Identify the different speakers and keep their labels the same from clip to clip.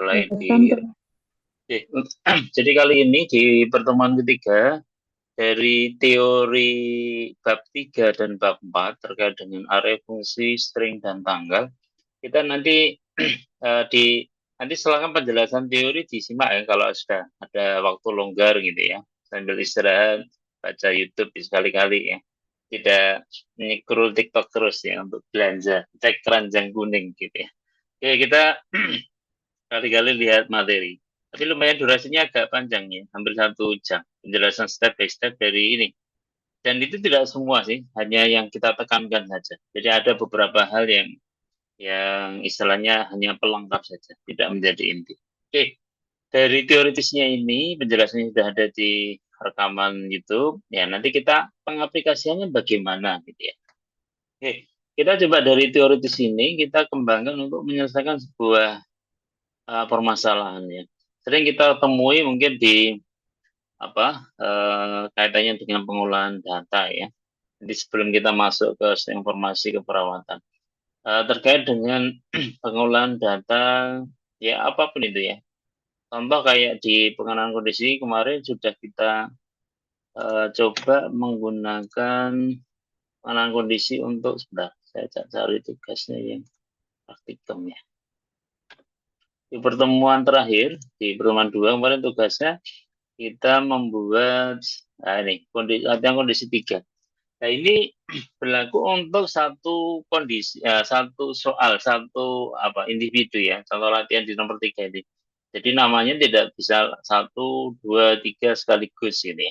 Speaker 1: mulai
Speaker 2: Santo.
Speaker 1: Oke. Jadi kali ini di pertemuan ketiga dari teori bab 3 dan bab 4 terkait dengan array fungsi, string, dan tanggal, kita nanti nanti setelah penjelasan teori disimak ya kalau sudah ada waktu longgar gitu ya, sambil istirahat, baca YouTube sekali-kali ya. Tidak nyikrul TikTok terus ya untuk belanja, cek keranjang kuning gitu ya. Oke, kita kali-kali lihat materi. Tapi lumayan durasinya agak panjang ya, hampir 1 jam. Penjelasan step by step dari ini. Dan itu tidak semua sih, hanya yang kita tekankan saja. Jadi ada beberapa hal yang istilahnya hanya pelengkap saja, tidak menjadi inti. Oke, dari teoritisnya ini, penjelasannya sudah ada di rekaman YouTube. Ya, nanti kita pengaplikasiannya bagaimana gitu ya. Oke, kita coba dari teoritis ini, kita kembangkan untuk menyelesaikan sebuah permasalahan ya. Sering kita temui mungkin di kaitannya dengan pengolahan data ya. Jadi sebelum kita masuk ke informasi keperawatan terkait dengan pengolahan data ya apapun itu ya. Contoh kayak di pengenalan kondisi kemarin sudah kita coba menggunakan pengenalan kondisi untuk sebentar saya cari tugasnya yang praktikum ya. Di pertemuan terakhir di pertemuan 2 kemarin tugasnya kita membuat ini kondisi 3. Nah ini berlaku untuk satu kondisi, satu soal, satu individu ya. Contoh latihan di nomor 3 ini. Jadi namanya tidak bisa 1, 2, 3 sekaligus ini.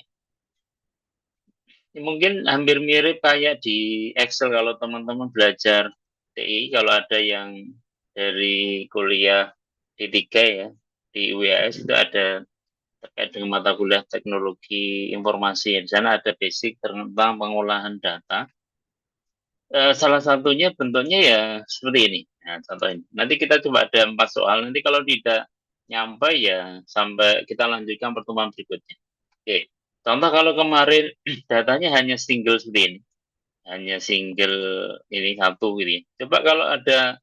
Speaker 1: Ini mungkin hampir mirip kayak di Excel kalau teman-teman belajar TI, kalau ada yang dari kuliah D3 ya, di UIS itu ada terkait dengan mata kuliah teknologi informasi. Di sana ada basic tentang pengolahan data. Salah satunya bentuknya ya seperti ini. Nah, contoh ini. Nanti kita coba ada 4 soal. Nanti kalau tidak nyampe ya sampai kita lanjutkan pertemuan berikutnya. Oke. Contoh kalau kemarin datanya hanya single seperti ini. Hanya single ini satu gitu ya. Coba kalau ada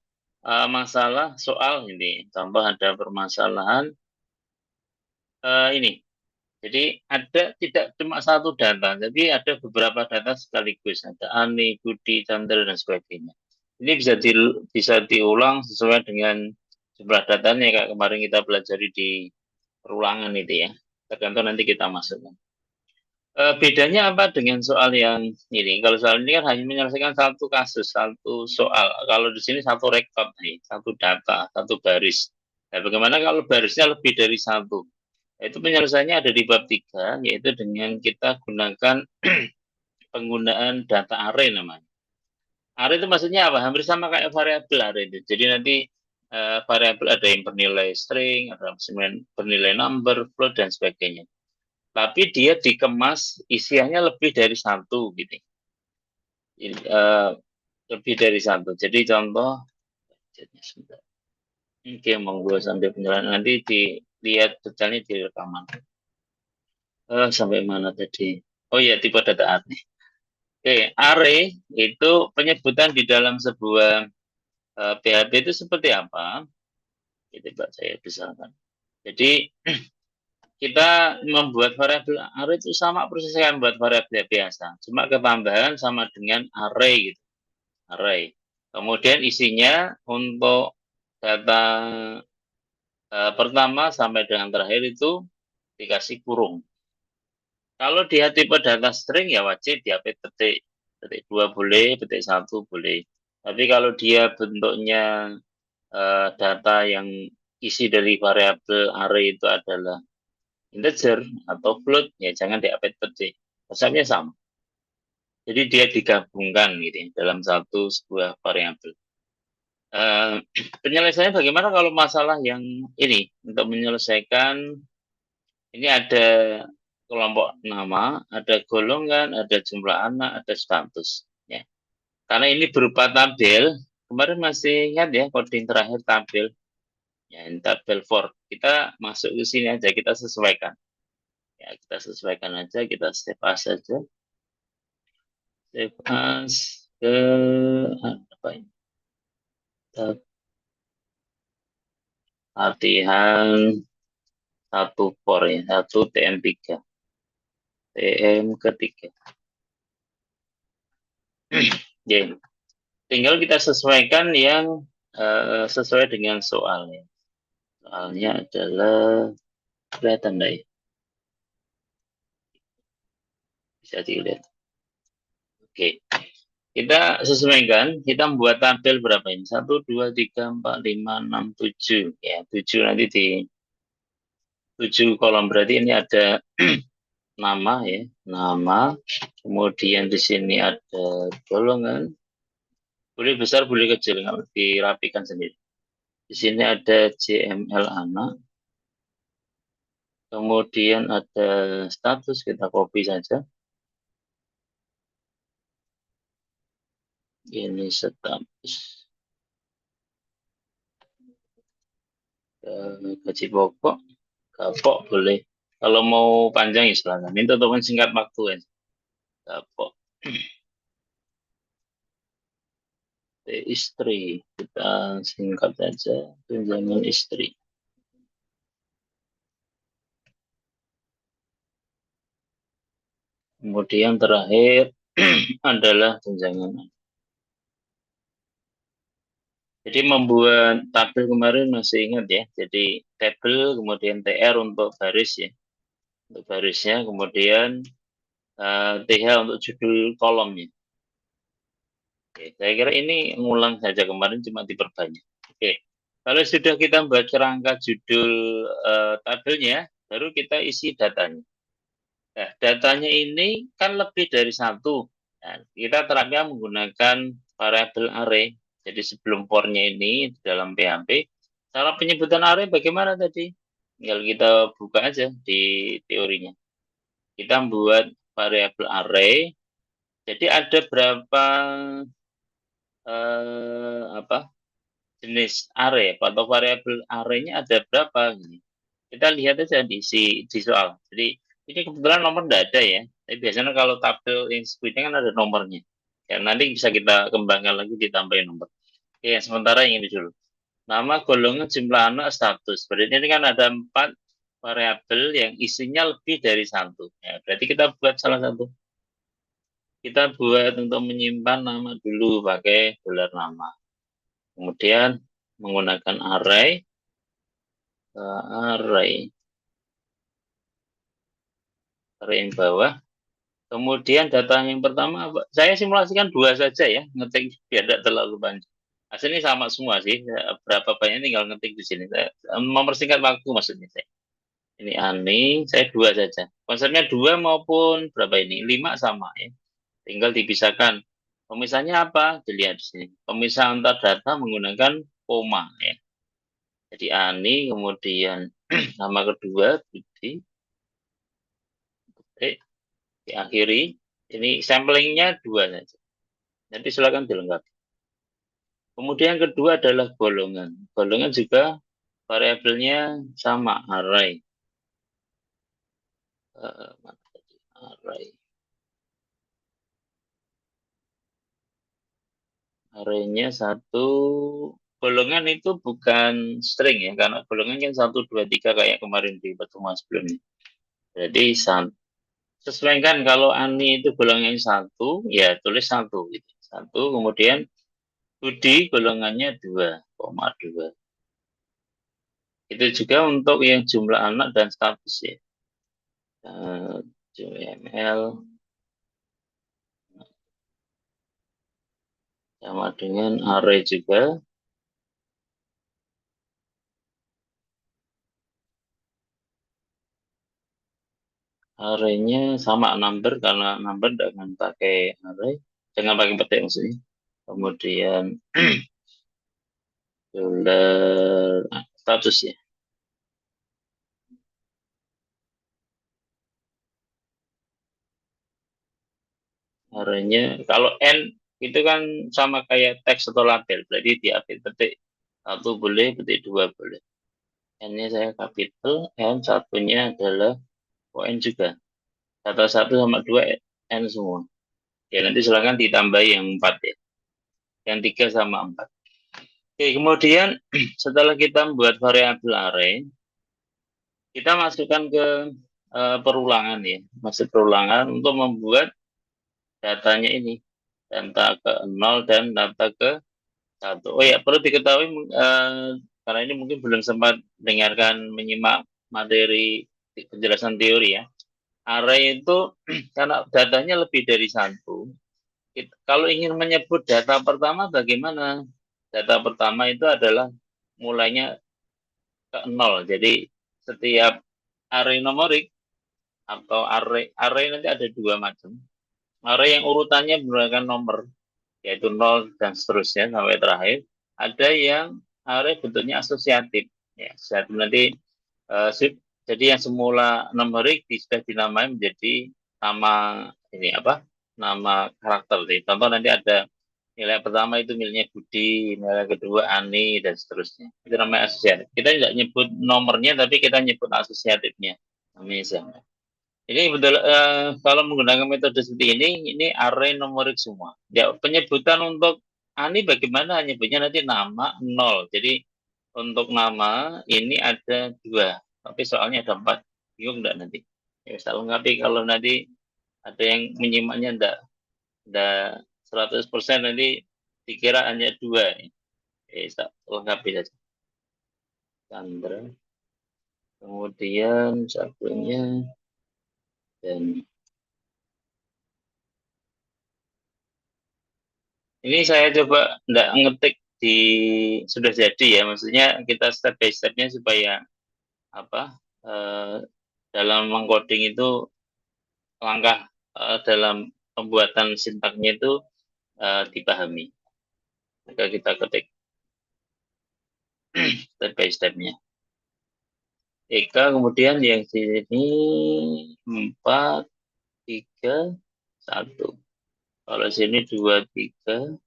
Speaker 1: masalah soal ini. Contoh ada permasalahan ini. Jadi ada tidak cuma satu data, tapi ada beberapa data sekaligus. Ada Ani, Budi, Chandra, dan sebagainya. Ini bisa diulang sesuai dengan jumlah datanya kayak kemarin kita pelajari di perulangan itu ya. Tergantung nanti kita masukkan. Bedanya apa dengan soal yang ini? Kalau soal ini kan hanya menyelesaikan satu kasus, satu soal. Kalau di sini satu rekod nih, satu data, satu baris. Nah, bagaimana kalau barisnya lebih dari satu? Itu penyelesaiannya ada di bab 3, yaitu dengan kita gunakan penggunaan data array namanya. Array itu maksudnya apa? Hampir sama kayak variabel array itu. Jadi nanti variabel ada yang bernilai string, ada yang bernilai number, float, dan sebagainya. Tapi dia dikemas isiannya lebih dari satu gitu. Lebih dari satu. Jadi contoh, oke, monggo sampai penjelasan nanti dilihat detailnya di rekaman. Sampai mana tadi? Oh ya, tipe data array. Oke, array itu penyebutan di dalam sebuah PHP itu seperti apa? Itu Pak saya besarkan. Jadi kita membuat variabel array itu sama prosesnya kan buat variabel biasa. Cuma ketambahan sama dengan array gitu. Array. Kemudian isinya untuk data pertama sampai dengan terakhir itu dikasih kurung. Kalau dia tipe data string ya wajib diapit petik. Petik 2 boleh, petik 1 boleh. Tapi kalau dia bentuknya data yang isi dari variabel array itu adalah integer atau float, ya jangan diapit petik. Konsepnya sama. Jadi dia digabungkan gitu ya, dalam sebuah variabel. Penyelesaiannya bagaimana kalau masalah yang ini untuk menyelesaikan ini ada kelompok nama, ada golongan, ada jumlah anak, ada status. Ya. Karena ini berupa tabel, kemarin masih ingat ya coding terakhir tabel. Ya, ini tabel for. Kita masuk ke sini aja, kita sesuaikan. Ya, kita sesuaikan aja, kita save as saja. Save as ke apa ini? latihan 1 for ya, 1 TM3. TM ketiga. Ya, tinggal kita sesuaikan yang sesuai dengan soalnya. Soalnya adalah kelihatan enggak ya? Bisa dilihat. Oke. Kita sesuaikan, kita membuat tabel berapa ini? 1, 2, 3, 4, 5, 6, 7. Ya, 7 nanti di 7 kolom. Berarti ini ada nama ya, nama. Kemudian di sini ada golongan. Boleh besar, boleh kecil, nggak dirapikan sendiri. Di sini ada JML anak. Kemudian ada status, kita copy saja. Ini status. Gaji pokok, gapok boleh. Kalau mau panjang ya silakan. Ini untuk singkat waktu ya. Gapok. Istri, kita singkat saja. Tunjangan istri. Kemudian terakhir adalah tunjangan. Jadi membuat tabel kemarin masih ingat ya. Jadi tabel kemudian TR untuk baris ya. Untuk barisnya kemudian TH untuk judul kolomnya. Oke, saya kira ini ngulang saja kemarin cuma diperbanyak. Oke. Kalau sudah kita membuat kerangka judul tabelnya, baru kita isi datanya. Nah, datanya ini kan lebih dari satu. Nah, kita terapkan menggunakan variabel array. Jadi sebelum for-nya ini dalam PHP, cara penyebutan array bagaimana tadi? Tinggal kita buka aja di teorinya. Kita membuat variabel array. Jadi ada berapa jenis array atau variabel array-nya ada berapa? Kita lihat aja di soal. Jadi ini kebetulan nomor tidak ada ya. Tapi biasanya kalau tabel yang sebutnya kan ada nomornya. Ya, nanti bisa kita kembangkan lagi ditambahin nomor. Oke, sementara yang ini dulu. Nama, golongan, jumlah anak, status. Berarti ini kan ada 4 variabel yang isinya lebih dari satu. Ya, berarti kita buat salah satu. Kita buat untuk menyimpan nama dulu pakai gelar nama. Kemudian menggunakan array, array yang bawah. Kemudian data yang pertama, saya simulasikan 2 saja ya, ngetik biar tidak terlalu panjang. Hasilnya sama semua sih, berapa banyak tinggal ngetik di sini. Saya mempersingkat waktu maksudnya saya. Ini Ani, saya 2 saja. Konsepnya 2 maupun berapa ini? 5 sama ya. Tinggal dipisahkan. Pemisahnya apa? Dilihat di sini. Pemisah antar data menggunakan koma ya. Jadi Ani, kemudian nama kedua, Budi, diakhiri. Ini samplingnya 2 saja. Nanti silakan dilengkapi. Kemudian yang kedua adalah golongan. Golongan juga variabelnya sama, array. Array. Arraynya 1. Golongan itu bukan string ya, karena golongan kan 1, 2, 3 kayak kemarin di pertemuan sebelumnya. Jadi sesuaikan kalau Ani itu golongannya 1, ya tulis 1 gitu. 1, kemudian Budi golongannya 2,2. Itu juga untuk yang jumlah anak dan status ya. JML sama dengan array juga. Arraynya sama number karena number dengan pakai array, jangan pakai petik maksudnya. Kemudian status ya. Arraynya kalau n itu kan sama kayak teks atau label, berarti diapit petik 1 boleh, petik 2 boleh. N-nya saya capital, n satunya adalah n juga. Data 1 sama 2 n semua. Ya nanti silakan ditambah yang 4 ya. Yang 3 sama 4. Oke, kemudian setelah kita membuat variabel array, kita masukkan ke perulangan ya, masuk perulangan untuk membuat datanya ini, data ke 0 dan data ke 1. Oh ya, perlu diketahui karena ini mungkin belum sempat dengarkan menyimak materi penjelasan teori ya. Array itu karena datanya lebih dari satu. Kalau ingin menyebut data pertama bagaimana? Data pertama itu adalah mulainya ke 0. Jadi setiap array numerik atau array nanti ada dua macam. Array yang urutannya berdasarkan nomor, yaitu 0 dan seterusnya sampai terakhir. Ada yang array bentuknya asosiatif. Ya, asosiatif nanti jadi yang semula numerik sudah dinamai menjadi nama ini apa? Nama karakter. Jadi, contoh nanti ada nilai pertama itu miliknya Budi, nilai kedua Ani dan seterusnya. Itu namanya asosiatif. Kita tidak nyebut nomornya, tapi kita nyebut asosiatifnya. Namanya siapa? Ini betul kalau menggunakan metode seperti ini array numerik semua. Ya, penyebutan untuk Ani bagaimana? Nyebutnya nanti nama 0. Jadi untuk nama ini ada dua, tapi soalnya ada 4. Bingung enggak nanti? Ya, bisa lengkapi kalau nanti ada yang menyimaknya enggak 100% nanti dikira hanya dua. Ya, bisa lengkapi saja. Chandra. Kemudian satunya dan ini saya coba enggak ngetik di sudah jadi ya, maksudnya kita step by stepnya supaya apa dalam mengcoding itu langkah dalam pembuatan sintaknya itu dipahami. Maka kita ketik step by stepnya. Eka kemudian yang sini 4, 3, 1. Kalau sini 2, 3,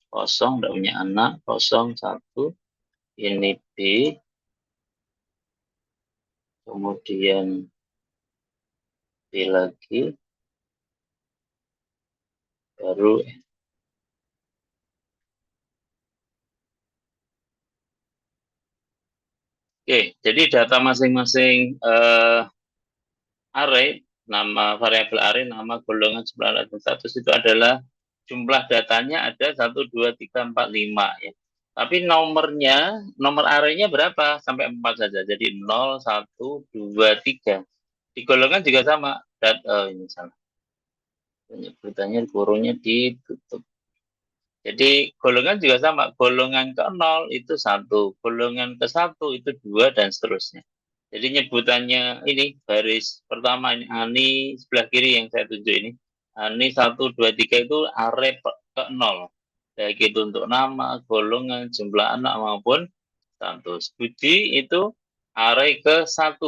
Speaker 1: kosong, tidak punya anak, kosong, 1. Ini B, kemudian B lagi, baru Oke, jadi data masing-masing array, nama variabel array, nama golongan jumlah dan status itu adalah jumlah datanya ada 1, 2, 3, 4, 5 ya. Tapi nomor arraynya berapa? Sampai 4 saja. Jadi 0, 1, 2, 3. Di golongan juga sama. Ini salah. Penyebutannya kurungnya ditutup. Jadi golongan juga sama. Golongan ke 0 itu 1. Golongan ke 1 itu 2 dan seterusnya. Jadi nyebutannya ini baris pertama ini Ani sebelah kiri yang saya tunjuk ini. Ani 1, 2, 3 itu array ke 0. Baik itu untuk nama, golongan, jumlah anak maupun status. Budi itu array ke 1.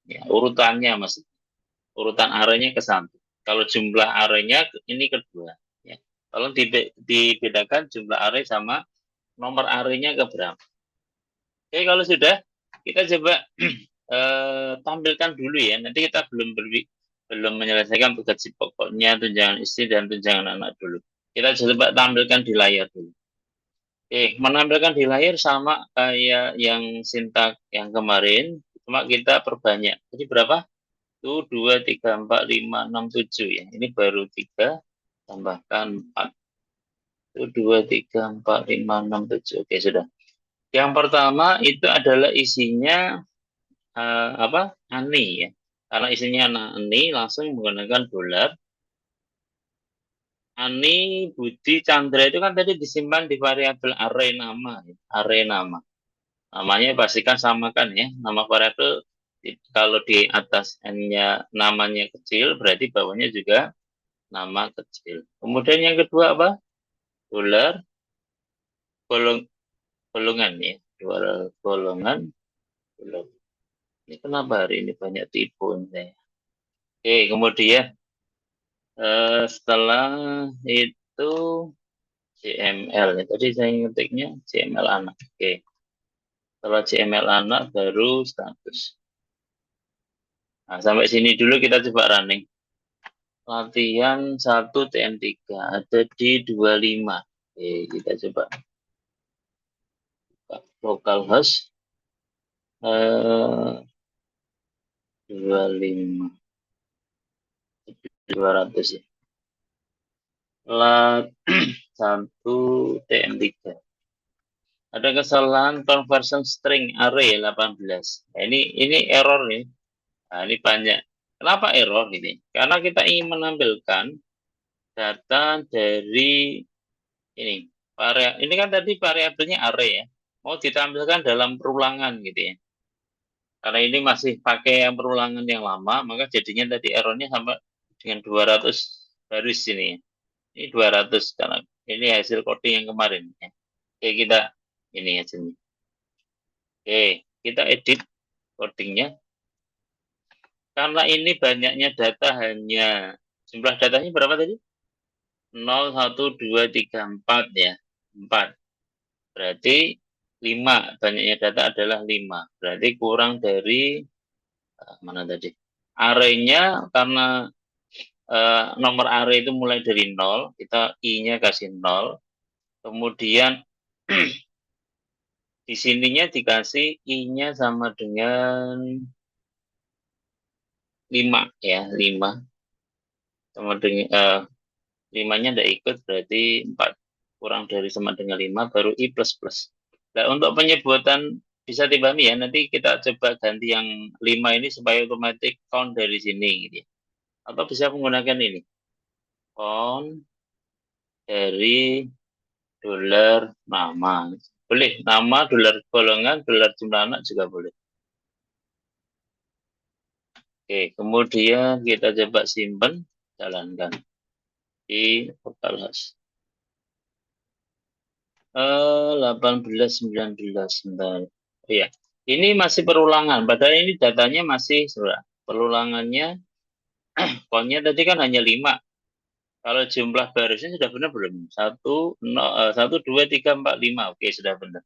Speaker 1: Ya, urutannya maksud. Urutan arraynya ke 1. Kalau jumlah arraynya ini kedua. Ya. Tolong dibedakan jumlah array sama nomor arraynya ke berapa. Oke, kalau sudah kita coba tampilkan dulu ya. Nanti kita belum menyelesaikan tugas pokoknya, tunjangan istri dan tunjangan anak dulu. Kita coba tampilkan di layar dulu. Oke, menampilkan di layar sama kayak yang sintak yang kemarin, cuma kita perbanyak. Jadi berapa? Itu 2, 3, 4, 5, 6, 7 ya. Ini baru 3, tambahkan 4. Itu 2, 3, 4, 5, 6, 7. Oke, sudah. Yang pertama itu adalah isinya apa? Ani ya. Karena isinya Ani langsung menggunakan dolar. Ani, Budi, Chandra itu kan tadi disimpan di variabel array nama, ya. Array nama. Namanya pastikan samakan ya. Nama variabel kalau di atas n-nya namanya kecil, berarti bawahnya juga nama kecil. Kemudian yang kedua apa? Dolar golong, golongan ya. Dolar golongan. Ini kenapa hari ini banyak tipu saya? Oke, kemudian setelah itu CML. Tadi saya ngetiknya CML anak. Oke. Setelah CML anak baru status. Nah, sampai sini dulu kita coba running. Latihan 1 TN3 ada di 25. Oke, kita coba. localhost 25 200 ya. Lat 1 TM3. Ada kesalahan conversion string array 18. Nah, ini error nih. Nah, ini banyak. Kenapa error ini? Karena kita ingin menampilkan data dari ini. Ini kan tadi variabelnya array ya. Mau ditampilkan dalam perulangan gitu ya. Karena ini masih pakai yang perulangan yang lama, maka jadinya tadi errornya sampai dengan 200 baris ini. Ini 200 karena ini hasil coding yang kemarin. Ya. Oke, kita ini aja nih. Oke, kita edit codingnya. Karena ini banyaknya data hanya jumlah datanya berapa tadi? 0, 1, 2, 3, 4 ya. 4. Berarti 5. Banyaknya data adalah 5. Berarti kurang dari mana tadi? Arraynya karena nomor array itu mulai dari 0, kita i-nya kasih 0. Kemudian di sininya dikasih i-nya sama dengan 5 ya, 5. Sama dengan 5-nya tidak ikut, berarti 4. Kurang dari sama dengan 5, baru i plus plus. Nah, untuk penyebutan bisa dipahami ya, nanti kita coba ganti yang 5 ini supaya otomatis count dari sini gitu ya. Atau bisa menggunakan ini. Count dari dolar nama. Boleh, nama, dolar golongan, dolar jumlah anak juga boleh. Oke, kemudian kita coba simpan, jalankan di localhost. 1819 sebentar. Oh ya, ini masih perulangan. Padahal ini datanya masih perulangannya. Countnya tadi kan hanya 5. Kalau jumlah barisnya sudah benar belum? 1, 2, 3, 4, 5. Oke, sudah benar.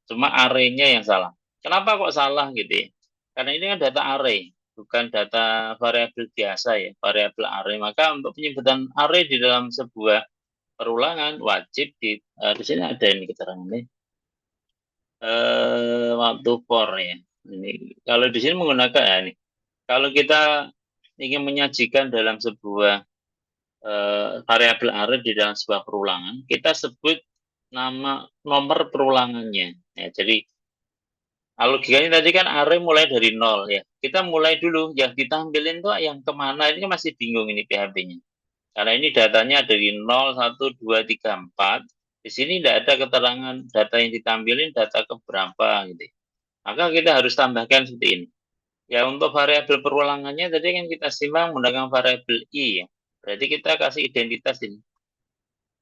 Speaker 1: Cuma array-nya yang salah. Kenapa kok salah gitu ya? Karena ini kan data array, bukan data variabel biasa ya, variabel array. Maka untuk penyebutan array di dalam sebuah perulangan wajib di sini ada ini keterangannya. Waktu for ya. Ini kalau di sini menggunakan ya ini. Kalau kita ingin menyajikan dalam sebuah variabel array di dalam sebuah perulangan, kita sebut nama nomor perulangannya. Ya, jadi logikanya tadi kan array mulai dari 0 ya. Kita mulai dulu, yang ditampilin tuh yang kemana, ini kan masih bingung ini PHP-nya. Karena ini datanya dari 0, 1, 2, 3, 4. Di sini tidak ada keterangan data yang ditampilin, data keberapa gitu. Maka kita harus tambahkan seperti ini. Ya untuk variabel perulangannya tadi kan kita simak menggunakan variabel i ya. Berarti kita kasih identitas ini.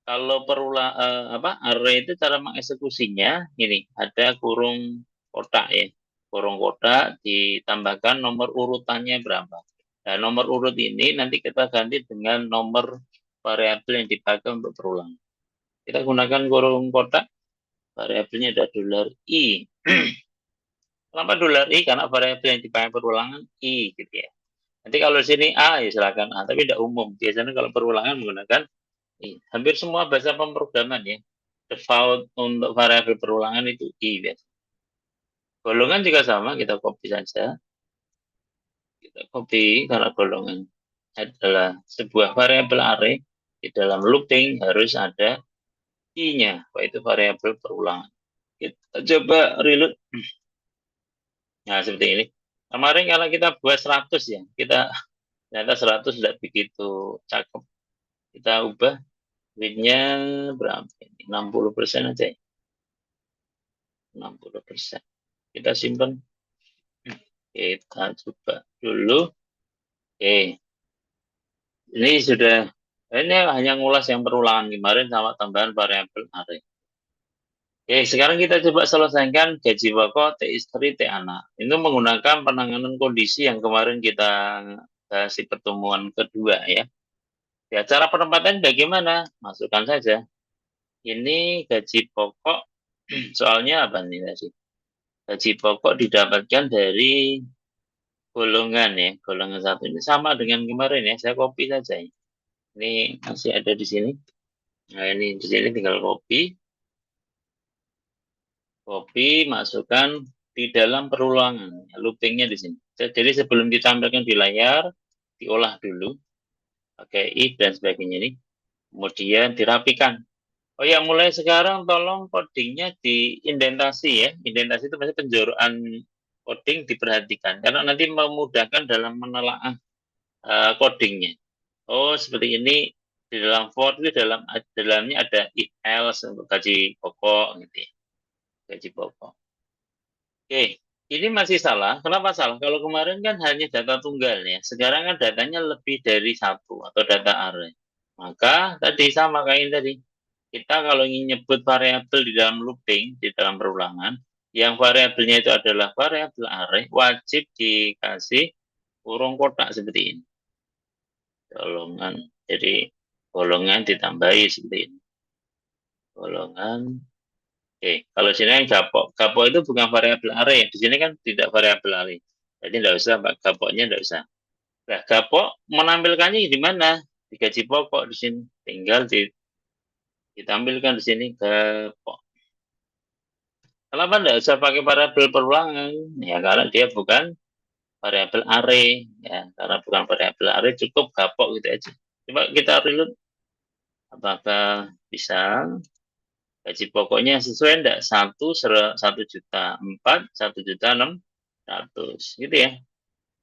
Speaker 1: Kalau array itu cara mengeksekusinya ini ada kurung kotak ya. Kurung kotak ditambahkan nomor urutannya berapa. Nah, nomor urut ini nanti kita ganti dengan nomor variabel yang dipakai untuk perulangan. Kita gunakan kurung kotak, variabelnya ada $i. Kenapa $i? Karena variabel yang dipakai perulangan i gitu ya. Nanti kalau di sini a ya silakan a, tapi tidak umum. Biasanya kalau perulangan menggunakan i. Hampir semua bahasa pemrograman ya. Default untuk variabel perulangan itu i biasa. Golongan juga sama, kita copy saja. Kita copy karena golongan adalah sebuah variabel array. Di dalam looping harus ada i-nya, yaitu variabel perulangan. Kita coba reload. Nah, seperti ini. Kemarin kalau kita buat 100 ya, kita ternyata 100 tidak begitu cakep. Kita ubah width-nya berapa ini? 60% aja ya. 60%. Kita simpan. Kita coba dulu. Oke. Ini sudah, ini hanya ngulas yang perulangan kemarin sama tambahan variabel array. Oke, sekarang kita coba selesaikan gaji pokok, T istri, T anak. Itu menggunakan penanganan kondisi yang kemarin kita bahas di pertemuan kedua ya. Ya, cara penempatan bagaimana? Masukkan saja. Ini gaji pokok, soalnya apa nih tadi? Gaji pokok didapatkan dari golongan ya, golongan 1 ini sama dengan kemarin ya. Saya copy saja. Ini masih ada di sini. Nah, ini di sini tinggal copy. Copy, masukkan di dalam perulangan. Loopingnya di sini. Jadi sebelum ditampilkan di layar, diolah dulu pakai if dan sebagainya ini. Kemudian dirapikan. Oh ya, mulai sekarang tolong codingnya diindentasi ya. Indentasi itu maksudnya penjorokan coding diperhatikan. Karena nanti memudahkan dalam menelaah codingnya. Oh, seperti ini di dalam for itu dalamnya ada if else untuk gaji pokok gitu ya. Gaji pokok. Oke, ini masih salah. Kenapa salah? Kalau kemarin kan hanya data tunggal ya. Sekarang kan datanya lebih dari satu atau data array. Maka tadi sama kayak ini tadi. Kita kalau ingin nyebut variabel di dalam looping, di dalam perulangan, yang variabelnya itu adalah variabel array, wajib dikasih kurung kotak seperti ini. Golongan, jadi golongan ditambahi seperti ini. Golongan. Oke, kalau sini yang gapok. Gapok itu bukan variabel array. Di sini kan tidak variabel array. Jadi tidak usah, Pak. Gapoknya tidak usah. Nah, gapok menampilkannya di mana? Di gaji pokok di sini. Tinggal ditampilkan di sini gapok. Kenapa tidak usah pakai variabel perulangan? Ya, karena dia bukan variabel array. Ya, karena bukan variabel array, cukup gapok gitu aja. Coba kita reload. Apakah bisa? Gaji pokoknya sesuai enggak? 1 juta 4, 1 juta 600 gitu ya.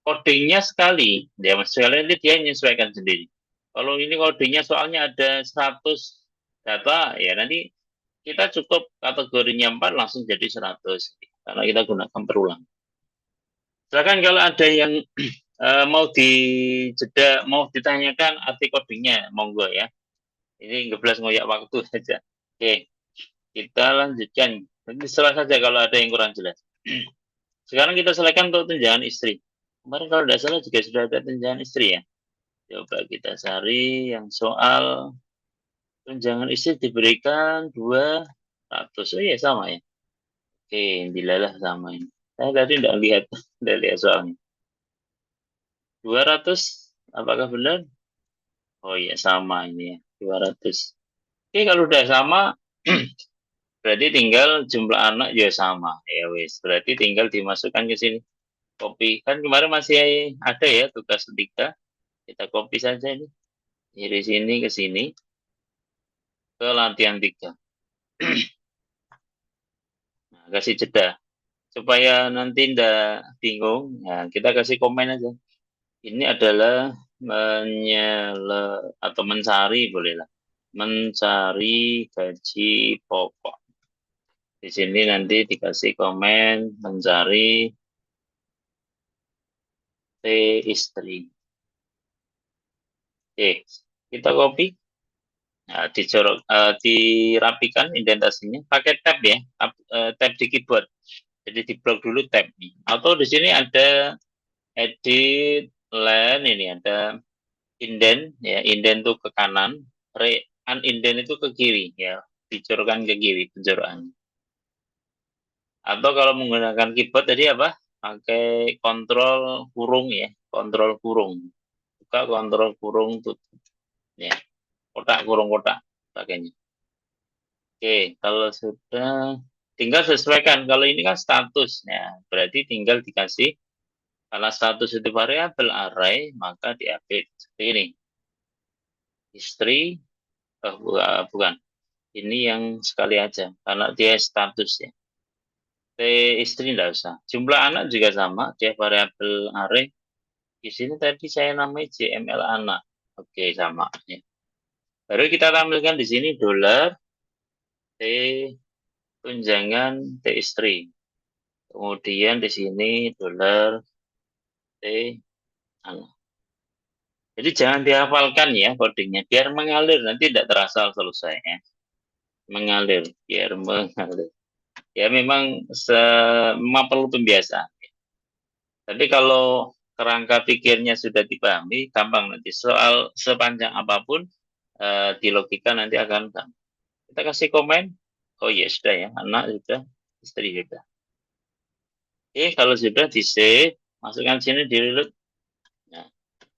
Speaker 1: Codingnya sekali, dia sekali nanti dia menyesuaikan sendiri. Kalau ini codingnya soalnya ada 100 data, ya nanti kita cukup kategorinya 4 langsung jadi 100 karena kita gunakan perulang. Silakan kalau ada yang mau mau ditanyakan arti codingnya, monggo ya. Ini ngeblas ngoyak waktu saja. Oke. Kita lanjutkan. Nanti setelah saja kalau ada yang kurang jelas. Sekarang kita selesaikan untuk tunjangan istri. Kemarin kalau tidak salah juga sudah ada tunjangan istri ya. Coba kita cari yang soal tunjangan istri diberikan 200. Oh iya sama ya. Oke, dilalah sama ini. Saya tadi tidak lihat, tidak lihat soalnya. 200, apakah benar? Oh iya sama ini ya, 200. Oke, kalau udah sama, berarti tinggal jumlah anak ya sama. Ya wes, berarti tinggal dimasukkan ke sini. Copy. Kan kemarin masih ada ya tugas ketiga. Kita copy saja ini. Dari sini ke sini. Ke latihan 3. Nah, kasih jeda. Supaya nanti tidak bingung. Nah, kita kasih komen aja. Ini adalah atau mencari bolehlah. Mencari gaji pokok. Di sini nanti dikasih komen mencari istri. Oke, kita copy. Nah, dirapikan indentasinya pakai tab ya, tab di keyboard. Jadi di blok dulu tab nih. Atau di sini ada edit line, ini ada indent ya, indent tuh ke kanan, unindent itu ke kiri ya, dijorkan ke kiri penjorokan. Atau kalau menggunakan keyboard tadi apa? Pakai kontrol kurung ya, kontrol kurung. Buka kontrol kurung tutup. Ya, kotak kurung kotak pakainya. Oke, kalau sudah tinggal sesuaikan. Kalau ini kan status, ya berarti tinggal dikasih. Karena status itu variabel array, maka diupdate seperti ini. Istri, bukan. Ini yang sekali aja, karena dia status ya. Istri tidak usah. Jumlah anak juga sama, dia variabel array. Di sini tadi saya namai JML anak. Oke, sama. Ya. Baru kita tampilkan di sini dolar T tunjangan T istri. Kemudian di sini dolar T anak. Jadi jangan dihafalkan ya codingnya, biar mengalir, nanti tidak terasa selesai ya. Mengalir, biar mengalir. Ya memang perlu pembiasaan. Tapi kalau kerangka pikirnya sudah dipahami, gampang nanti. Soal sepanjang apapun, di logika nanti akan gampang. Kita kasih komen. Oh ya sudah ya, anak sudah, istri sudah. Oke, kalau sudah di save, masukkan sini di reload. Nah,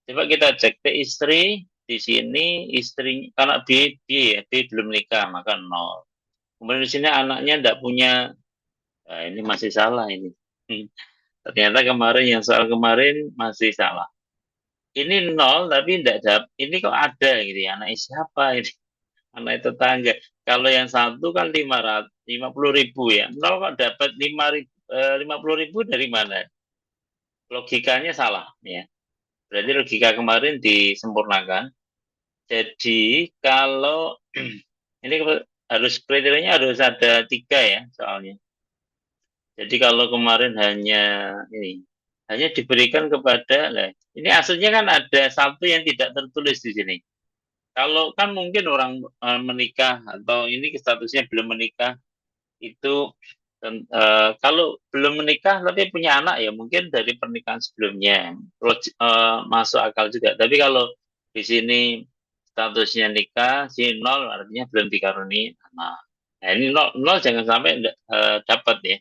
Speaker 1: coba kita cek T istri di sini istri karena B ya, B belum nikah maka 0. Kemudian di sini anaknya tidak punya Nah, ini masih salah ini. Ternyata kemarin yang soal kemarin masih salah. Ini nol tapi tidak dapat. Ini kok ada gitu ya. Anak siapa ini? Anak tetangga. Kalau yang satu kan 50.000 ya. Nol kok dapat 50.000 dari mana? Logikanya salah ya. Berarti logika kemarin disempurnakan. Jadi kalau ini harus kriterianya harus ada 3 ya soalnya. Jadi kalau kemarin ini hanya diberikan kepada, lah, ini aslinya kan ada satu yang tidak tertulis di sini. Kalau kan mungkin orang menikah atau ini statusnya belum menikah itu kalau belum menikah tapi punya anak ya mungkin dari pernikahan sebelumnya masuk akal juga. Tapi kalau di sini statusnya nikah, si nol artinya belum dikaruniai anak. Nah ini nol, nol jangan sampai dapat ya.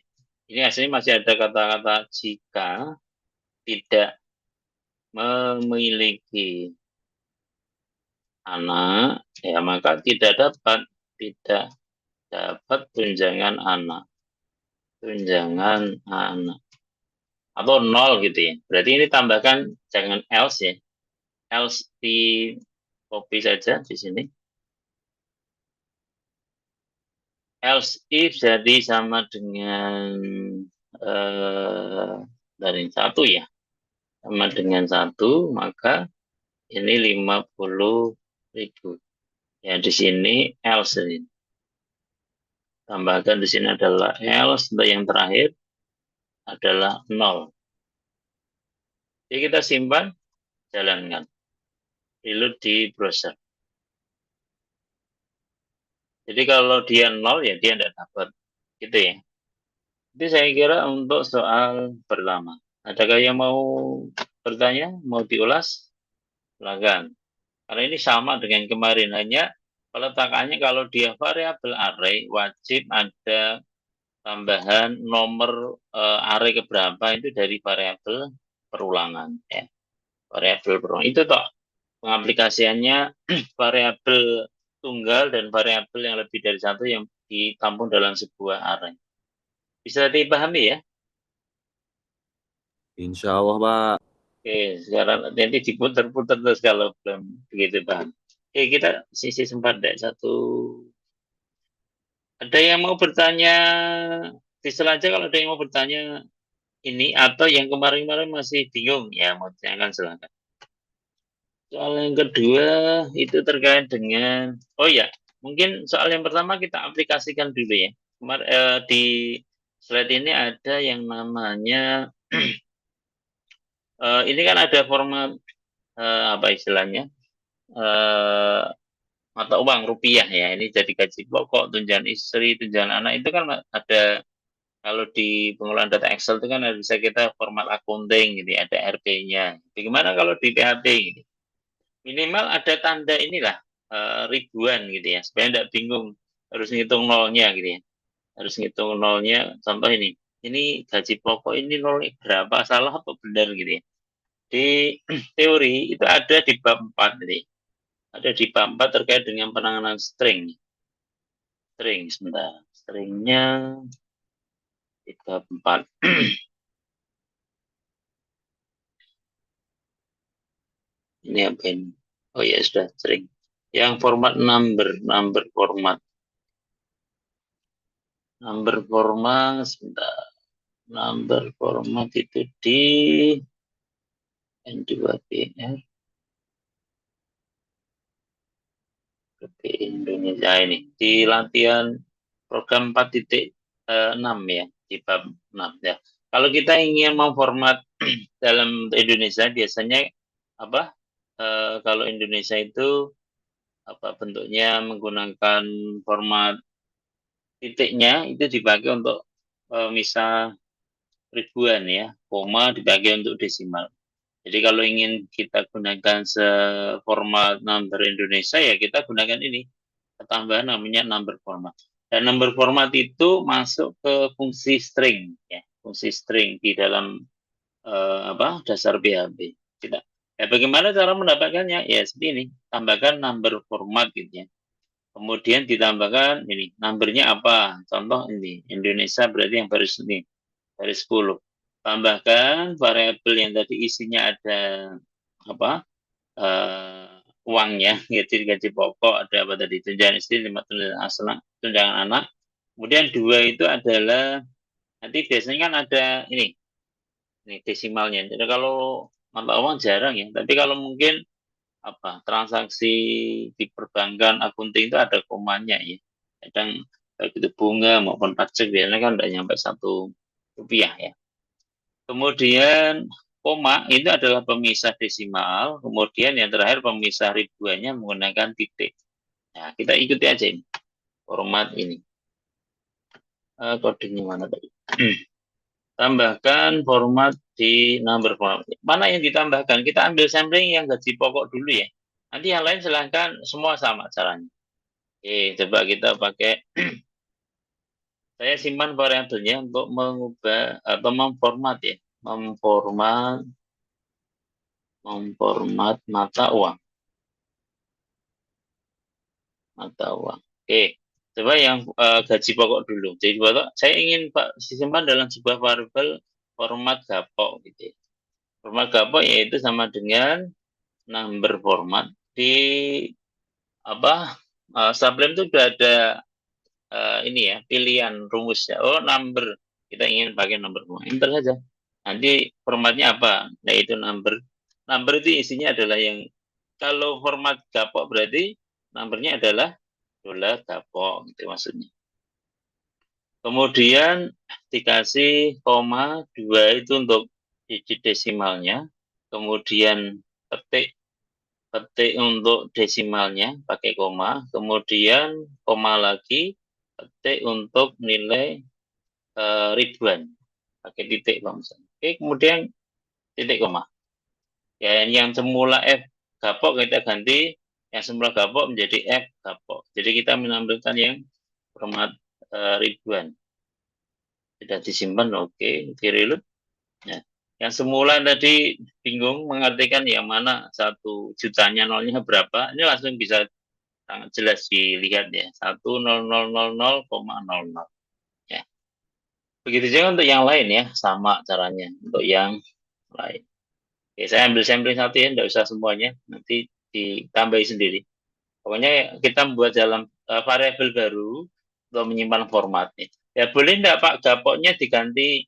Speaker 1: Ini aslinya masih ada kata-kata jika tidak memiliki anak, ya maka tidak dapat tunjangan anak, tunjangan anak atau nol gitu ya. Berarti ini tambahkan jangan else ya, else di copy saja di sini. Else if jadi sama dengan dari satu ya, sama dengan satu maka ini 50.000. Ya di sini else ini. Tambahkan di sini adalah else untuk yang terakhir adalah nol. Jadi kita simpan, jalankan. Reload di browser. Jadi kalau dia nol ya dia tidak dapat. Gitu ya. Itu saya kira untuk soal pertama. Adakah yang mau bertanya? Mau diulas? Silakan. Karena ini sama dengan kemarin. Hanya peletakannya kalau dia variabel array wajib ada tambahan nomor array keberapa itu dari variabel perulangan ya. Variabel perulangan itu toh pengaplikasiannya variabel tunggal dan variabel yang lebih dari satu yang ditampung dalam sebuah array. Bisa dipahami ya?
Speaker 2: Insya Allah, Pak.
Speaker 1: Oke, sekarang nanti diputar-putar terus kalau belum begitu paham. Oke, kita sisi sempat deh satu. Ada yang mau bertanya? Bisa aja kalau ada yang mau bertanya ini atau yang kemarin-kemarin masih bingung ya mau tanyakan silakan. Soal yang kedua itu terkait dengan ya mungkin soal yang pertama kita aplikasikan dulu ya. Di slide ini ada yang namanya ini kan ada format apa istilahnya mata uang rupiah ya ini jadi gaji pokok tunjangan istri tunjangan anak itu kan ada. Kalau di pengelolaan data Excel itu kan bisa kita format accounting gitu ya, ada RP-nya. Bagaimana kalau di PHP gitu? Minimal ada tanda inilah ribuan gitu ya, supaya tidak bingung harus ngitung nolnya gitu ya. Harus ngitung nolnya, contoh ini gaji pokok ini nolnya berapa, salah atau benar gitu ya. Di teori itu ada di bab 4 gitu ya. Ada di bab 4 terkait dengan penanganan string. String, sebentar. Stringnya di bab 4. Ini apa ini? Oh ya sudah sering. Yang format number format. Number format, sebentar. Number format itu di N2PR. Indonesia ini. Di latihan program 4.6 ya. Di bab 6 ya. Kalau kita ingin memformat dalam Indonesia biasanya apa? Kalau Indonesia itu apa bentuknya menggunakan format titiknya itu dipakai untuk misal ribuan ya, koma dibagi untuk desimal. Jadi kalau ingin kita gunakan seformat number Indonesia ya kita gunakan ini tambahan namanya number format. Dan number format itu masuk ke fungsi string ya, fungsi string di dalam dasar PHP. Tidak. Ya, bagaimana cara mendapatkannya? Ya seperti ini, tambahkan number format gitu ya. Kemudian ditambahkan ini, numbernya apa? Contoh ini, Indonesia berarti yang baris ini, baris 10. Tambahkan variabel yang tadi isinya ada apa? Uangnya, yaitu gaji pokok, ada apa tadi, tunjangan istri, tunjangan anak, tunjangan anak. Kemudian dua itu adalah, nanti biasanya kan ada ini desimalnya. Jadi kalau mata uang jarang ya, tapi kalau mungkin apa transaksi di perbankan akunting itu ada komanya ya. Kadang baik itu bunga maupun pajak biasanya kan tidak nyampe 1 rupiah ya. Kemudian koma itu adalah pemisah desimal, kemudian yang terakhir pemisah ribuannya menggunakan titik. Nah, kita ikuti aja ini format ini. Kodenya mana tadi? Tambahkan format di number format. Mana yang ditambahkan? Kita ambil sampling yang gaji pokok dulu ya. Nanti yang lain silahkan semua sama caranya. Oke, coba kita pakai. Saya simpan variabelnya untuk mengubah atau memformat ya. Memformat mata uang. Mata uang. Oke, coba yang gaji pokok dulu. Jadi saya ingin Pak simpan dalam sebuah variabel format gapok gitu ya. Format gapok yaitu sama dengan number format di apa Sublime itu sudah ada ini ya pilihan rumusnya. Oh, number, kita ingin pakai number format, enter saja. Nanti formatnya apa? Yaitu number. Number itu isinya adalah yang kalau format gapok berarti numbernya adalah dolar gapok gitu maksudnya. Kemudian dikasih koma 2 itu untuk digit desimalnya. Kemudian ketik ketik untuk desimalnya pakai koma, kemudian koma lagi, ketik untuk nilai ribuan pakai titik bangsa. Oke, kemudian titik koma. Ya, yang semula F gapok kita ganti yang semula gapok menjadi F gapok. Jadi kita menampilkan yang format ribuan. Sudah disimpan, oke, reload. Ya. Yang semula tadi bingung mengartikan yang mana 1 jutanya nolnya berapa, ini langsung bisa sangat jelas dilihat ya, 1,0000,00 ya. Begitu juga untuk yang lain ya, sama caranya untuk yang lain. Oke, saya ambil sampling satu ya, tidak usah semuanya, nanti ditambahi sendiri. Pokoknya kita membuat dalam variabel baru untuk menyimpan formatnya. Ya boleh tidak Pak, gapoknya diganti,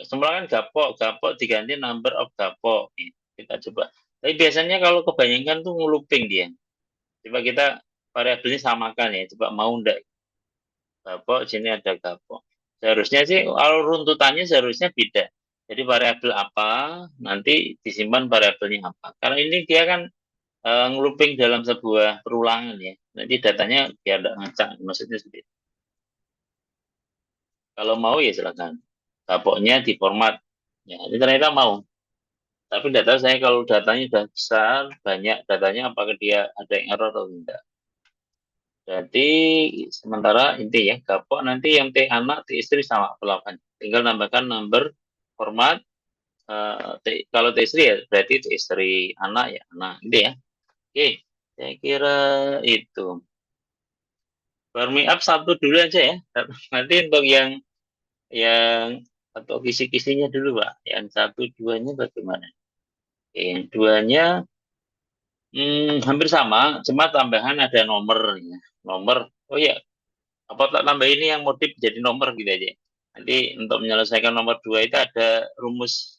Speaker 1: semula kan gapok, gapok diganti number of gapok. Kita coba. Tapi biasanya kalau kebanyakan tuh ngeluping dia. Coba kita variabelnya samakan ya, coba mau enggak gapok, sini ada gapok. Seharusnya sih kalau runtutannya seharusnya beda. Jadi variabel apa, nanti disimpan variabelnya apa. Karena ini dia kan ngeluping dalam sebuah perulangan ya. Nanti datanya biar tidak ngacak, maksudnya seperti itu. Kalau mau ya silakan. Gapoknya di format. Ya, ini ternyata mau. Tapi tidak tahu saya kalau datanya sudah besar, banyak datanya apakah dia ada yang error atau tidak. Berarti sementara inti ya, gapok nanti yang T anak, T istri sama pelapan. Tinggal nambahkan number format. Kalau T istri ya berarti T istri anak ya anak. Gitu ya. Oke, saya kira itu. Warming up satu dulu aja ya. Nanti untuk yang atau kisi-kisinya dulu Pak. Yang satu duanya bagaimana? Oke, yang duanya hampir sama, cuma tambahan ada nomor ya. Nomor. Oh ya, apa tak tambah ini yang motif jadi nomor gitu aja. Nanti untuk menyelesaikan nomor 2 itu ada rumus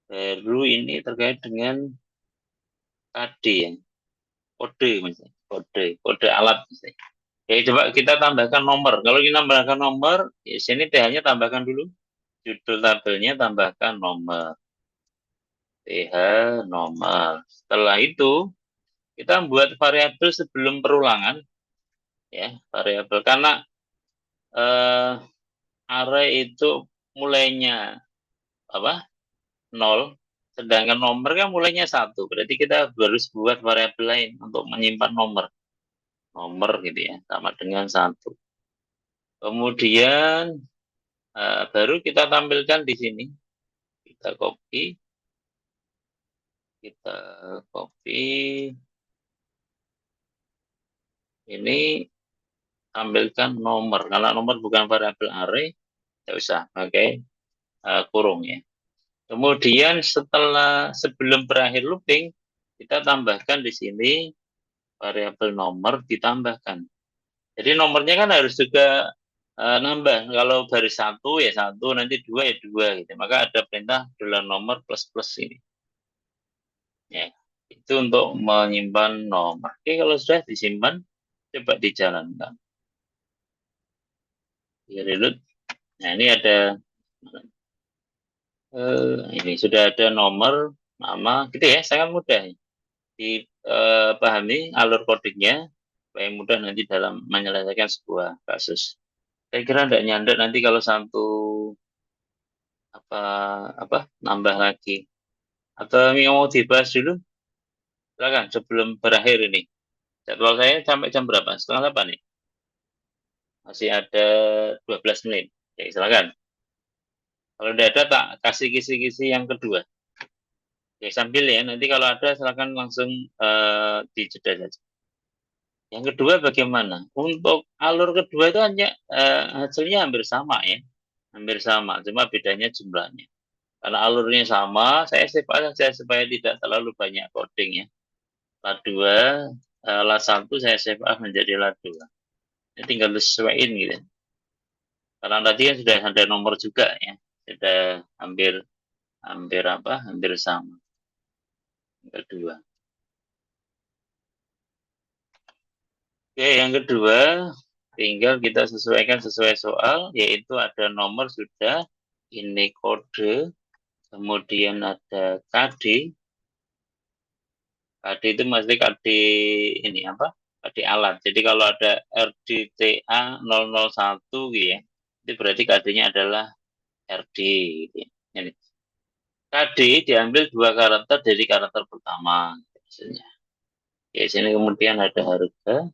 Speaker 1: baru ini terkait dengan KD ya. Kode misalnya. Kode alat misalnya. Oke, coba kita tambahkan nomor. Kalau kita tambahkan nomor, di sini TH-nya tambahkan dulu. Judul tabelnya tambahkan nomor. TH nomor. Setelah itu, kita membuat variabel sebelum perulangan. Ya, variabel. Karena array itu mulainya apa? 0. Sedangkan nomor kan mulainya 1. Berarti kita harus buat variabel lain untuk menyimpan nomor. Nomor gitu ya, sama dengan 1. Kemudian baru kita tampilkan di sini. Kita copy. Kita copy. Ini tampilkan nomor. Kalau nomor bukan variabel array, tidak usah pakai kurung ya. Kemudian sebelum berakhir looping, kita tambahkan di sini variabel nomor ditambahkan. Jadi nomornya kan harus juga nambah. Kalau baris satu ya satu, nanti dua ya dua gitu. Maka ada perintah $nomor plus plus ini. Ya, itu untuk menyimpan nomor. Oke, kalau sudah disimpan, coba dijalankan. Ya, reload. Nah, ini ada ini sudah ada nomor, nama, gitu ya, sangat mudah. Dipahami alur kodingnya, supaya mudah nanti dalam menyelesaikan sebuah kasus. Saya kira tidak nyandak nanti kalau satu apa apa nambah lagi. Atau yang mau dibahas dulu, silakan sebelum berakhir ini. Jadwal saya sampai jam berapa? Setengah 8 nih. Masih ada 12 menit. Oke, silakan. Kalau tidak ada, tak kasih kisi-kisi yang kedua. Oke, sambil ya, nanti kalau ada silakan langsung dijeda saja. Yang kedua bagaimana? Untuk alur kedua itu hanya hasilnya hampir sama ya. Hampir sama, cuma bedanya jumlahnya. Karena alurnya sama, saya save saja supaya tidak terlalu banyak coding ya. Lat 2, lat 1 saya save menjadi lat 2. Ini tinggal disesuaikan gitu. Karena tadi kan sudah ada nomor juga ya. Sudah hampir hampir sama. Yang kedua. Oke, yang kedua tinggal kita sesuaikan sesuai soal, yaitu ada nomor sudah, ini kode, kemudian ada KD. KD itu mesti KD ini apa? KD alat. Jadi kalau ada RDTA 001 gitu ya, itu berarti KD-nya adalah RD gitu ya. Ini. KD diambil dua karakter dari karakter pertama biasanya. Oke, sini kemudian ada harga.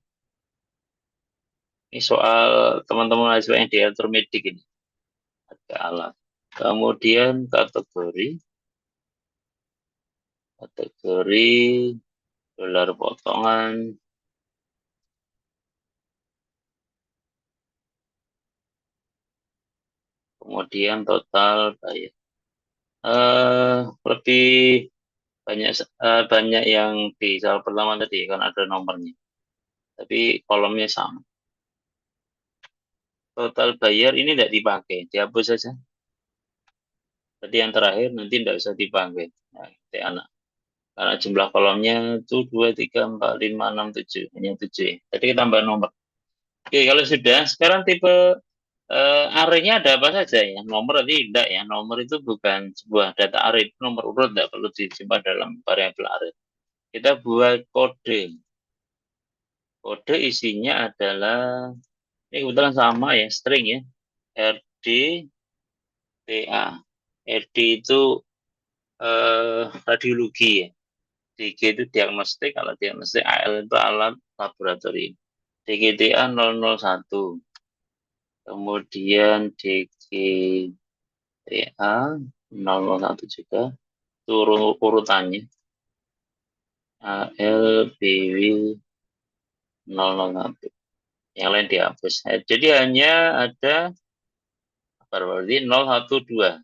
Speaker 1: Ini soal teman-teman mahasiswa yang di intermediate ini. Harga alat. Kemudian kategori dolar potongan, kemudian total bayar. Lebih banyak yang di soal pertama tadi kan ada nomornya, tapi kolomnya sama. Total bayar ini tidak dipakai, dihapus saja. Tadi yang terakhir nanti tidak usah dipakai. Nah, anak. Karena jumlah kolomnya itu 2, 3, 4, 5, 6, 7. Hanya 7 ya. Tadi kita tambah nomor. Oke, kalau sudah, sekarang tipe array-nya ada apa saja ya? Nomor tadi tidak ya. Nomor itu bukan sebuah data array. Nomor urut tidak perlu disimpan dalam variabel array. Kita buat kode. Kode isinya adalah, ini kebetulan sama ya, string ya. RD, TA. RD itu radiologi ya. DG itu diagnostik, kalau diagnostik AL itu alat laboratorium. DGTA 001. Kemudian DGTA 001 juga. Turun urutannya. AL, BW 001. Yang lain dihapus. Jadi hanya ada berarti 012.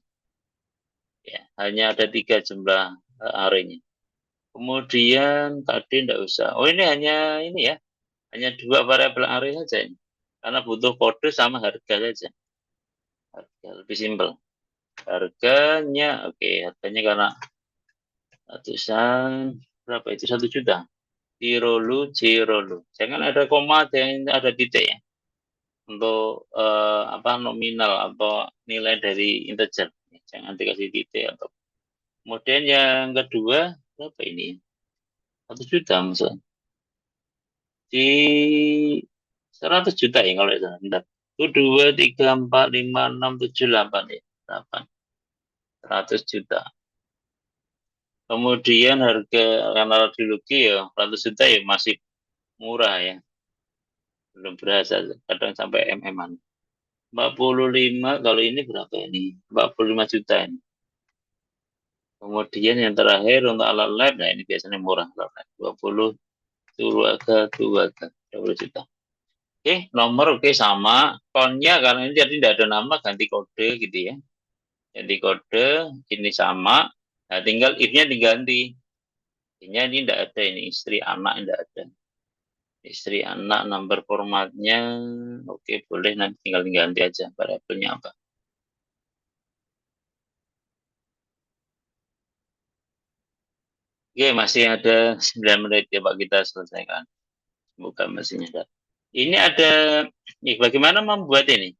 Speaker 1: Ya, hanya ada 3 jumlah array-nya. Kemudian tadi tidak usah. Oh, ini hanya ini ya. Hanya 2 variabel array saja ini. Karena butuh kode sama harga saja. Harga lebih simpel. Harganya, oke, harganya karena ratusan, berapa itu? 1 juta. Cirolu. Jangan ada koma, jangan ada titik ya. Untuk nominal atau nilai dari integer. Jangan dikasih titik atau. Kemudian yang kedua, berapa ini? 1 juta maksudnya. Di 100 juta ya kalau itu. Bentar. Itu 2, 3, 4, 5, 6, 7, 8 ya. 8. 100 juta. Kemudian harga karena radiologi ya 100 juta ya masih murah ya. Belum berasa. Kadang sampai MM-an. 45 kalau ini berapa ini? 45 juta ini. Kemudian yang terakhir untuk alat lab, nah ini biasanya murah. 20 20 juta. nomor sama. Konnya karena ini jadi tidak ada nama, ganti kode gitu ya. Ganti kode, ini sama. Nah, tinggal if-nya diganti. If-nya ini tidak ada, ini istri, anak, tidak ada. Istri, anak, number formatnya. Oke, boleh, nanti tinggal diganti aja variabelnya apa. Oke, masih ada 9 menit ya Pak, kita selesaikan. Semoga masih ada. Ini ada, bagaimana membuat ini?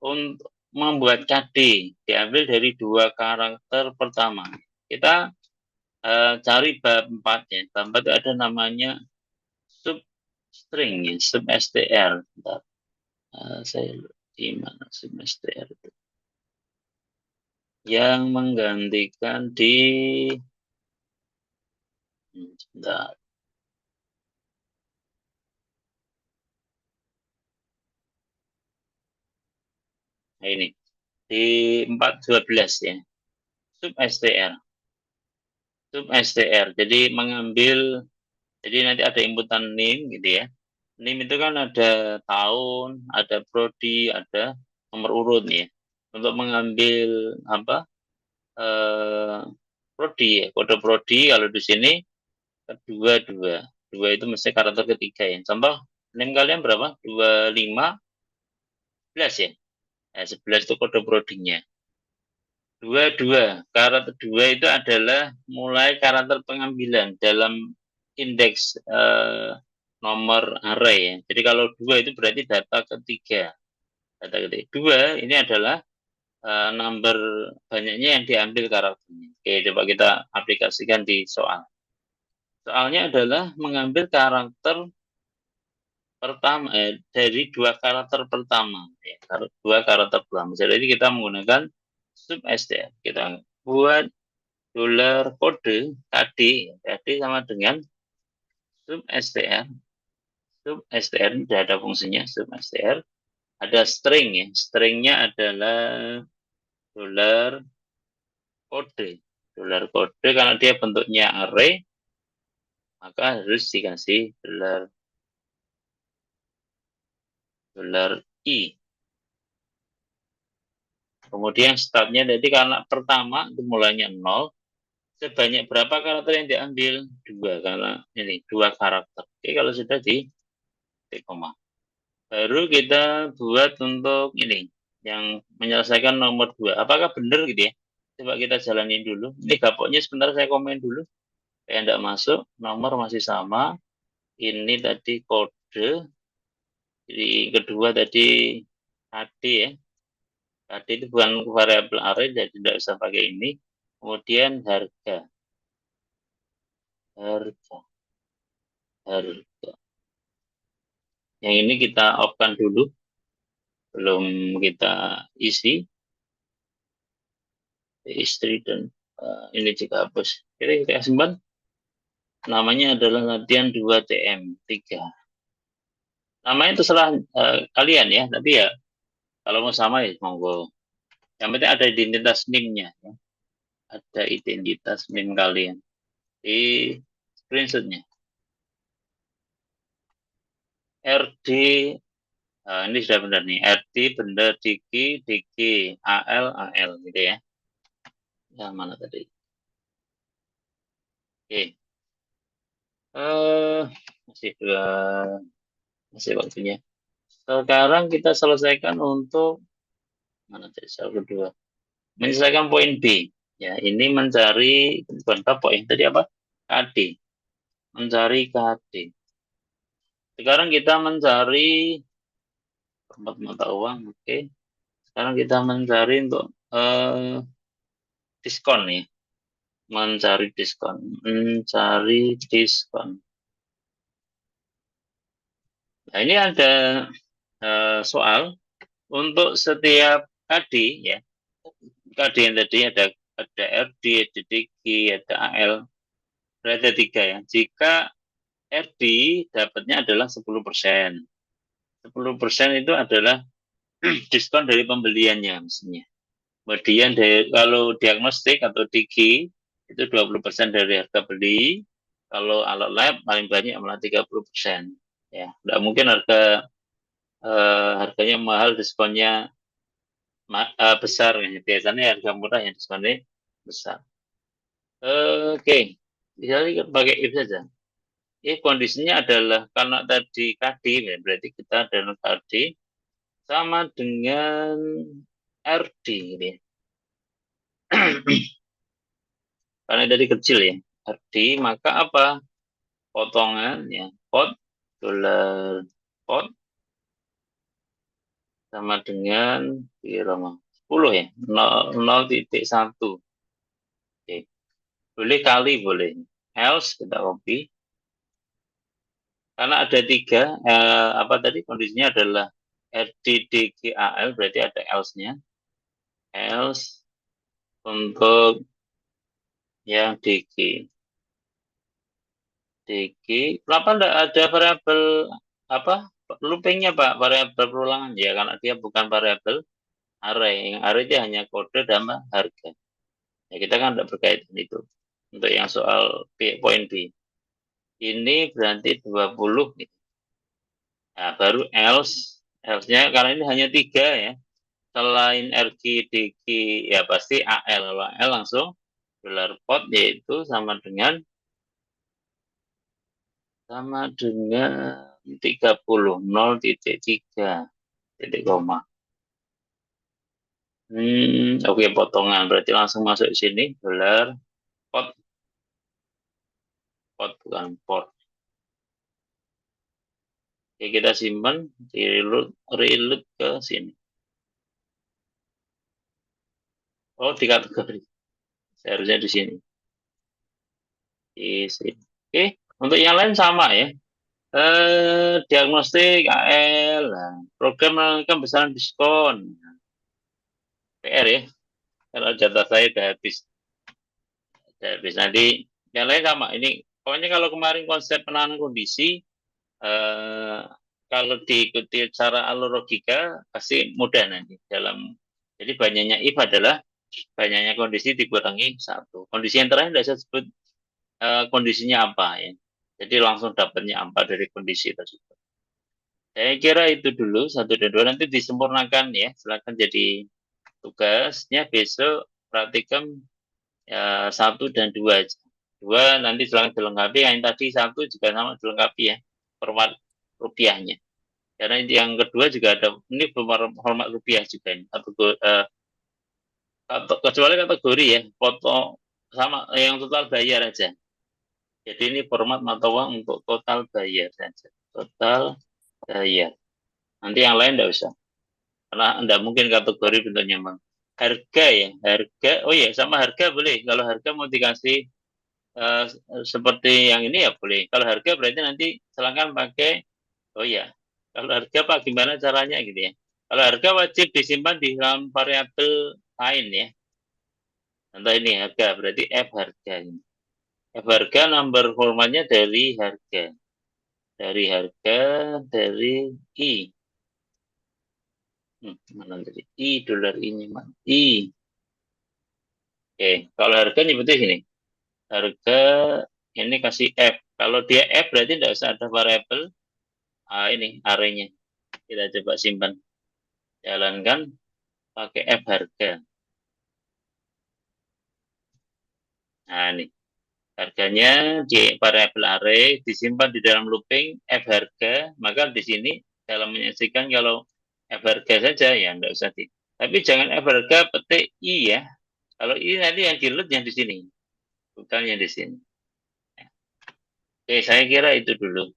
Speaker 1: Untuk membuat KD diambil dari dua karakter pertama. Kita cari bab 4 ya. Bab 4 itu ada namanya substring ya, substr. Bentar. Saya di mana substr itu? Yang menggantikan di sebentar. Nah, ini di 412 ya. Substr. Substr. Jadi mengambil, jadi nanti ada inputan name gitu ya. NIM itu kan ada tahun, ada prodi, ada nomor urut ya. Untuk mengambil apa? Prodi ya, kode prodi kalau di sini kedua dua. Dua itu mesti karakter ketiga ya. Contoh NIM kalian berapa? 25 11 ya. Nah, 11 itu kode prodinya. Dua dua. Karakter dua itu adalah mulai karakter pengambilan dalam indeks nomor array ya. Jadi kalau dua itu berarti data ketiga. Data ketiga. Dua ini adalah number banyaknya yang diambil karakternya. Oke, coba kita aplikasikan di soal. Soalnya adalah mengambil karakter pertama dari dua karakter pertama. Ya, dua karakter pertama. Jadi kita menggunakan substr. Kita buat dollar kode KD. KD sama dengan substr. Substr ini sudah ada fungsinya substr. Ada string ya. Stringnya adalah dollar kode. Dollar kode karena dia bentuknya array, maka harus dikasih dollar i. Kemudian startnya jadi karena pertama itu mulainya 0, sebanyak berapa karakter yang diambil? 2, karena ini 2 karakter. Oke, kalau sudah di koma. Baru kita buat untuk ini, yang menyelesaikan nomor 2. Apakah benar gitu ya? Coba kita jalanin dulu. Ini gapoknya sebentar saya komen dulu. Kayak tidak masuk, nomor masih sama. Ini tadi kode. Jadi kedua tadi KD ya. KD itu bukan variabel array, jadi tidak usah pakai ini. Kemudian harga. Harga. Harga. Yang ini kita off-kan dulu. Belum kita isi. Istri dan ini juga hapus. Kita simpan. Namanya adalah latihan 2 TM 3. Namanya terserah kalian ya, tapi ya kalau mau sama ya monggo. Yang penting ada identitas NIM-nya ya. Ada identitas NIM kalian di screenshot-nya. RD, ini sudah benar nih. RD benar Diki, Diki, AL, AL gitu ya. Yang mana tadi? Oke. Masih dua, masih waktunya. Sekarang kita selesaikan untuk mana tadi soal kedua? Menyelesaikan poin B. Ya, ini mencari bukan apa poin tadi apa? KD. Mencari KD. Sekarang kita mencari format mata uang, oke. Sekarang kita mencari untuk diskon ya. Mencari diskon. Mencari diskon. Nah, ini ada soal untuk setiap KD ya. KD yang tadi ada RD, ada DG, ada AL. Ada 3 ya. Jika RD dapatnya adalah 10%. 10% itu adalah diskon dari pembeliannya maksudnya. Kemudian kalau diagnostik atau DG itu 20% dari harga beli. Kalau alat lab paling banyak malah 30%. Ya, tidak mungkin harga harganya mahal, diskonnya besar. Biasanya harga murah yang diskonnya besar. Oke, bisa pakai if saja. If kondisinya adalah karena tadi KD, ya, berarti kita adalah KD sama dengan RD, gitu ya. Karena dari kecil ya, RD, maka apa? Potongan ya, pot, dolar pot sama dengan kira 10 ya, 0,1. Oke. Boleh kali, boleh. Else kita copy. Karena ada tiga, apa tadi kondisinya adalah RDDGAL, berarti ada else-nya. Else untuk yang DG. DG, kenapa enggak ada variabel apa loopingnya Pak, variabel perulangan ya, karena dia bukan variabel array. Yang array dia hanya kode dan harga. Ya, kita kan tidak berkaitan itu. Untuk yang soal poin B. Ini berarti 20. Nah, baru else-nya karena ini hanya 3 ya. Selain RG, DG, ya pasti AL. Kalau AL langsung dolar pot, yaitu sama dengan 30, 0,3 titik koma. Oke, potongan. Berarti langsung masuk sini, dolar pot. Pot bukan port. Oke, kita simpan, reload ke sini. Oh, di kategori. Seharusnya di sini. Di sini. Oke, untuk yang lain sama ya. Diagnostik AL, nah, program menentukan besaran diskon. PR ya, kalau jatah saya udah habis. Nanti yang lain sama. Ini pokoknya kalau kemarin konsep penanganan kondisi, eh, kalau diikuti cara alur logika pasti mudah nanti dalam. Jadi banyaknya if adalah banyaknya kondisi dikurangi satu. Kondisi yang terakhir tidak saya sebut kondisinya apa ya. Jadi langsung dapatnya apa dari kondisi tersebut. Saya kira itu dulu, 1 dan 2 nanti disempurnakan ya. Silakan jadi tugasnya besok praktikum ya, 1 dan 2 aja. 2 nanti silakan dilengkapi, yang tadi 1 juga sama dilengkapi ya, hormat rupiahnya. Karena yang kedua juga ada, ini belum hormat rupiah juga ini. Kecuali kategori ya, foto sama yang total bayar aja. Jadi ini format mata uang untuk total bayar saja. Total bayar. Nanti yang lain tidak usah. Karena tidak mungkin kategori bentuknya bang. Harga ya, harga. Oh ya, sama harga boleh. Kalau harga mau dikasih uh, seperti yang ini ya boleh. Kalau harga berarti nanti silakan pakai. Oh ya, kalau harga Pak gimana caranya gitu ya. Kalau harga wajib disimpan di dalam variabel lain ya. Contoh ini harga, berarti F harga. F harga number formatnya dari harga. Dari harga, dari I. Mana dari I, dolar ini, mana? I. Oke, kalau harga nyebutnya gini. Harga ini kasih F. Kalau dia F berarti tidak usah ada variabel ini arraynya. Kita coba simpan. Jalankan pakai F harga. Nah, ini harganya di variabel array disimpan di dalam looping F harga, maka di sini dalam menyaksikan kalau F harga saja ya enggak usah di. Tapi jangan F harga petik I ya. Kalau I nanti yang di load yang di sini, bukan yang di sini. Oke, saya kira itu dulu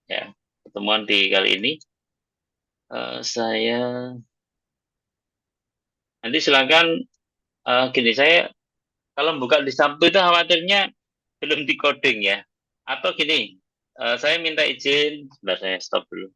Speaker 1: ya pertemuan di kali ini. Saya nanti silakan gini, saya kalau buka di Sabtu itu khawatirnya belum di coding ya. Atau gini, saya minta izin, sebentar saya stop dulu.